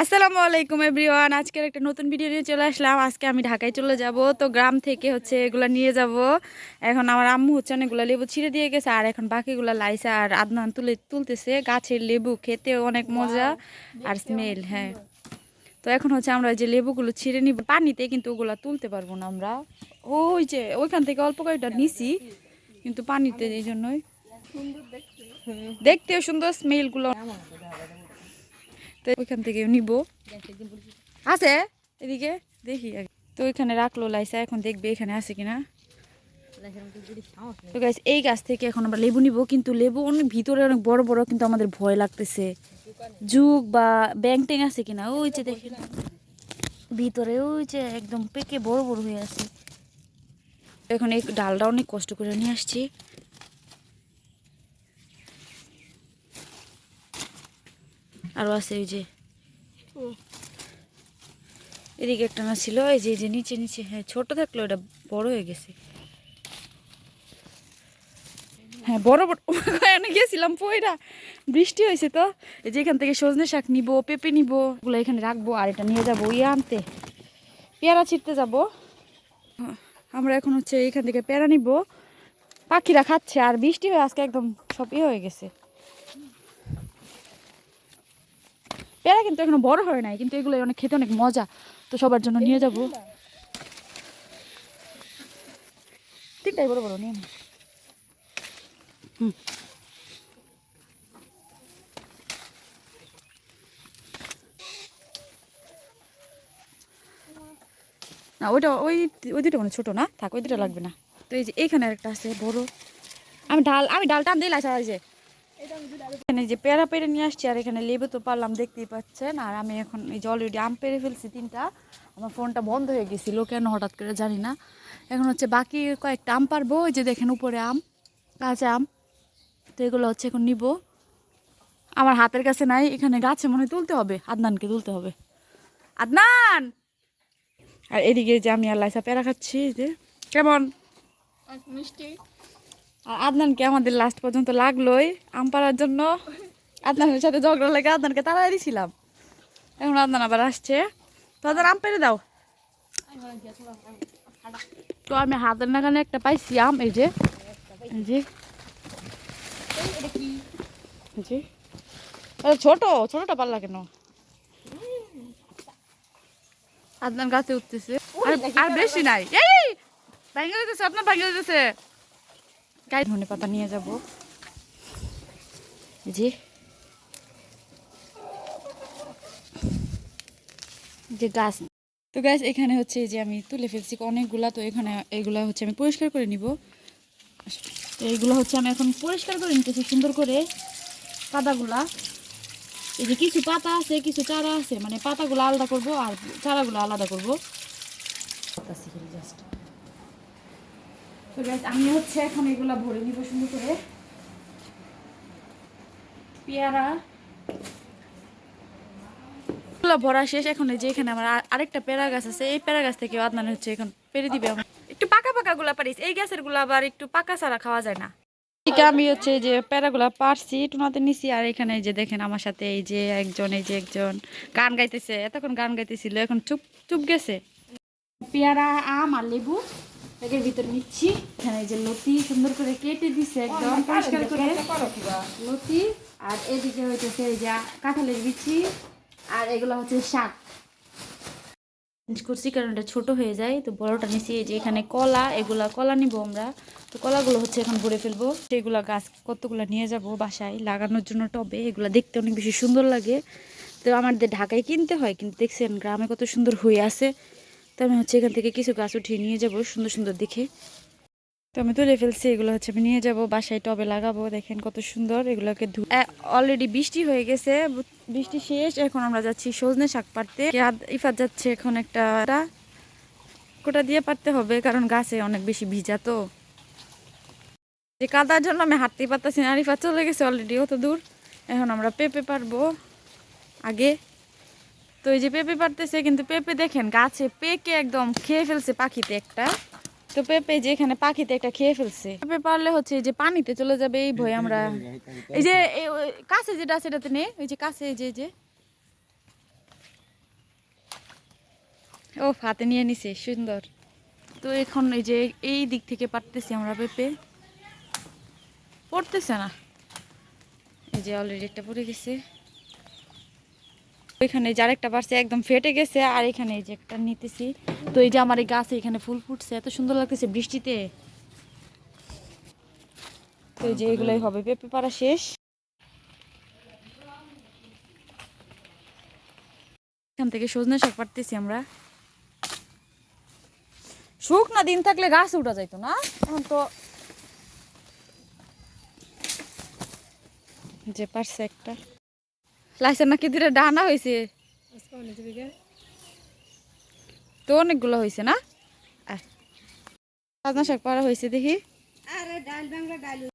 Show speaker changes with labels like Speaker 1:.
Speaker 1: আসসালামু আলাইকুম এভরিওয়ান। আজকের একটা নতুন ভিডিও নিয়ে চলে আসলাম। আজকে আমি ঢাকায় চলে যাব, তো গ্রাম থেকে এগুলো নিয়ে যাব। এখন আমার আম্মু অনেকগুলো লেবু ছিঁড়ে দিয়ে গেছে, আর এখন বাকিগুলো লাইছে আর আদনান তুলতেছে। গাছের লেবু খেতেও অনেক মজা আর স্মেল। হ্যাঁ, তো এখন আমরা যে লেবুগুলো ছিঁড়ে নিব পানিতে, কিন্তু ওগুলো তুলতে পারবো না আমরা। ওই যে ওইখান থেকে অল্প কয়েকটা নিছি, কিন্তু পানিতে, এই জন্যই দেখতেও সুন্দর, স্মেলগুলো। তো ওইখান থেকে নিব, আছে এদিকে দেখি তো ওইখানে রাখলো লাইসা, এখন দেখবে এখানে আছে কিনা। তো গাইস, এই গাছ থেকে এখন আমরা লেবু নিব, কিন্তু লেবু অনেক ভিতরে অনেক বড় বড়, কিন্তু আমাদের ভয় লাগতেছে যুগ বা ব্যাং ট্যাং আছে কিনা। ওই যে দেখেন ভিতরে, ওই যে একদম পেকে বড় বড় হয়ে আছে। এখন এই ডালটা অনেক কষ্ট করে নিয়ে আসছি। আরো আছে ওই যে এদিকে একটা না ছিল, এই যে নিচে নিচে। হ্যাঁ, ছোট থাকলো, এটা বড় হয়ে গেছে। হ্যাঁ, বড় বড় গেছিলাম পয়রা, বৃষ্টি হয়েছে। তো এই যে এখান থেকে সজনে শাক নিব, পেঁপে নিব, ওগুলো এখানে রাখবো, আর এটা নিয়ে যাবো ইয়ে আনতে, পেয়ারা ছিঁড়তে যাব। আমরা এখন এখান থেকে পেয়ারা নিব। পাখিরা খাচ্ছে, আর বৃষ্টি হয়ে আজকে একদম সব হয়ে গেছে। পেয়ারা কিন্তু এখনো বড় হয় নাই, কিন্তু এগুলো অনেক খেতে অনেক মজা, তো সবার জন্য নিয়ে যাব। তিনটাই বড় বড় নিয়ে। হুম, না ওইটা ওই ওই দুটো মানে ছোটো না, থাক, ওই দুটো লাগবে না। তো এই যে এইখানে একটা আছে বড়। আমি ডাল টান দিই লাইসা, যে এখানে যে পেয়ারা পেরে নিয়ে আসছি, আর এখানে লেবু তো পারলাম, দেখতেই পাচ্ছেন। আর আমি এখন এই যে অলরেডি আম পেরে ফেলছি তিনটা। আমার ফোনটা বন্ধ হয়ে গেছিল কেন হঠাৎ করে জানি না। এখন বাকি কয়েকটা আম পারবো। ওই যে দেখেন উপরে আম, কাঁচা আম। তো এগুলো এখন নিব। আমার হাতের কাছে নাই, এখানে গাছে মনে হয় তুলতে হবে, আদনানকে তুলতে হবে। আদনান! আর এদিকে যে আমি আর লাইসা পেয়ারা খাচ্ছি, যে কেমন মিষ্টি। আর আদনানকে আমাদের লাস্ট পর্যন্ত লাগলোই আম পাড়ার জন্য। আদনানের সাথে ঝগড়া লেগে আদনানকে তাড়াই দিছিলাম। এখন আদনান আবার আসছে, তো আদনান আম পেড়ে দাও। তো আমি হাতের নাগানে একটা পাইছি আম, এই যে জি জি। ছোট ছোটটা পারলা কেন? আদনান গাছে উঠতেছে, আর বেশি নাই। এই ভাঙে দিতেছে, আপনার ভাঙে দিতেছে। গায়ে ধনে পাতা নিয়ে যাব, জি যে গাছ। তো গাছ এখানে এই যে আমি তুলে ফেলছি অনেকগুলা। তো এখানে এইগুলা আমি পরিষ্কার করে নিব। তো এইগুলো আমি এখন পরিষ্কার করে নিতেছি সুন্দর করে, পাতাগুলা। এই যে কিছু পাতা আছে, কিছু চারা আছে, মানে পাতাগুলো আলাদা করব আর চারাগুলো আলাদা করব। তো গাইস, আমি এখন এগুলা ভরে নিব সুন্দর করে। পেয়ারা ভরা শেষ। এখন এই যে এখানে আমার আরেকটা পেয়ারা গাছ আছে, এই পেয়ারা গাছ থেকে আদনান এখন পেরে দিবে। একটু পাকা পাকা গুলা পারিস, এই গাছের গুলা আবার একটু পাকা ছাড়া খাওয়া যায় না। আমি যে প্যারাগুলা পারছি, টুনাতে নিছি। আর এখানে যে দেখেন আমার সাথে এই যে একজন গান গাইতেছে, এতক্ষণ গান গাইতেছিল, এখন চুপ চুপ গেছে। পেয়ারা, আম আর লেবু এর ভিতর নিচ্ছি। এখানে যে লতি সুন্দর করে কেটে দিছে, একদম পরিষ্কার করে লতি। আর এদিকে এই যে কাঁঠালের বিচি, আর এগুলো শাক করছি, কারণ এটা ছোট হয়ে যায়। তো বড়টা নিচ্ছি। এই যে এখানে কলা, এগুলা কলা নিব আমরা। তো কলাগুলো এখন ভরে ফেলবো। সেগুলা গাছ কতগুলো নিয়ে যাব বাসায় লাগানোর জন্য টবে। এগুলা দেখতে অনেক বেশি সুন্দর লাগে। তো আমাদের ঢাকায় কিনতে হয়, কিন্তু দেখছেন গ্রামে কত সুন্দর হয়ে আছে। তো আমি এখান থেকে কিছু গাছ উঠিয়ে নিয়ে যাব সুন্দর সুন্দর দেখে। তো আমি তুলে ফেলছি, এগুলো আমি নিয়ে যাব বাসায়, টবে লাগাবো। দেখেন কত সুন্দর। এগুলোকে অলরেডি বৃষ্টি হয়ে গেছে, বৃষ্টি শেষ। এখন আমরা যাচ্ছি সজনে শাক পাড়তে। ইফাত যাচ্ছে এখন একটা কোটা দিয়ে পারতে হবে, কারণ গাছে অনেক বেশি ভিজা। তো যে কাদার জন্য আমি হাঁটতেই পারতেছি না। ইফাত চলে গেছে অলরেডি অত দূর। এখন আমরা পেঁপে পারবো আগে। তো এই যে পেঁপে পারতেছে, কিন্তু পেঁপে দেখেন গাছে পেকে একদম খেয়ে ফেলছে পাখিতে একটা। তো পেঁপে যে এখানে পাখিতে একটা খেয়ে ফেলছে। পেঁপে পারলে এই যে পানিতে চলে যাবে, এই ভয় আমরা। এই যে কাছে যেটা সেটাতে নেই, ওই যে কাছে, এই যে ও হাতে নিয়ে নিছে সুন্দর। তো এখন এই যে এই দিক থেকে পারতেছি আমরা পেঁপে, পড়তেছে না, এই যে অলরেডি একটা পড়ে গেছে। ওইখানে যার একটা পারছে একদম ফেটে গেছে, আর এখানে এই যে একটা নিতেছি। তো এই যে আমার এই গাছে এখানে ফুল ফুটছে, এত সুন্দর লাগতেছে বৃষ্টিতে। তো এই যে এগুলাই হবে, পেঁপে পাড়া শেষ। এখান থেকে সজনে শাক পারতেছি আমরা। শুকনা দিন থাকলে গাছ উঠা যাইতো না, এখন তো যে পারছে একটা লাইসের নাকি দুটা ডানা হয়েছে, তো অনেকগুলো হয়েছে না। সজনা শাক পাড়া হয়েছে দেখি।